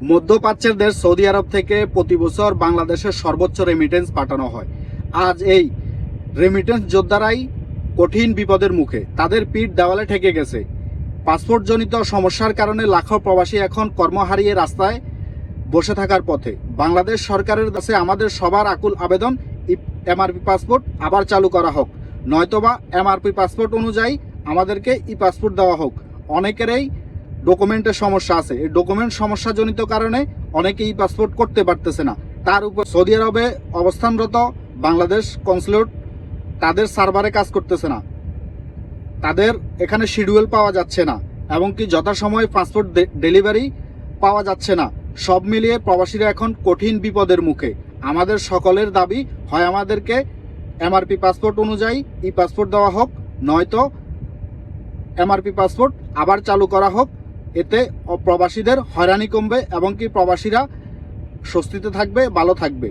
মধ্যপ্রাচ্যের দেশ সৌদি আরব থেকে প্রতি বছর বাংলাদেশের সর্বোচ্চ রেমিটেন্স পাঠানো হয়। আজ এই রেমিটেন্স যোদ্ধারাই কঠিন বিপদের মুখে, তাদের পিঠ দেওয়ালে ঠেকে গেছে। পাসপোর্টজনিত সমস্যার কারণে লাখো প্রবাসী এখন কর্ম হারিয়ে রাস্তায় বসে থাকার পথে। বাংলাদেশ সরকারের কাছে আমাদের সবার আকুল আবেদন, এমআরপি পাসপোর্ট আবার চালু করা হোক, নয়তোবা এমআরপি পাসপোর্ট অনুযায়ী আমাদেরকে ই পাসপোর্ট দেওয়া হোক। অনেকেরই ডকুমেন্টের সমস্যা আছে, এই ডকুমেন্ট সমস্যাজনিত কারণে অনেকে ই পাসপোর্ট করতে পারতেছে না। তার উপর সৌদি আরবে অবস্থানরত বাংলাদেশ কনসুলেট তাদের সার্ভারে কাজ করতেছে না, তাদের এখানে শিডিউল পাওয়া যাচ্ছে না, এবং কি যথাসময়ে পাসপোর্ট ডেলিভারি পাওয়া যাচ্ছে না। সব মিলিয়ে প্রবাসীরা এখন কঠিন বিপদের মুখে। আমাদের সকলের দাবি, হয় আমাদেরকে এমআরপি পাসপোর্ট অনুযায়ী ই পাসপোর্ট দেওয়া হোক, নয়তো এমআরপি পাসপোর্ট আবার চালু করা হোক। এতে প্রবাসীদের হয়রানি কমবে এবং কি প্রবাসীরা স্বস্তিতে থাকবে, ভালো থাকবে।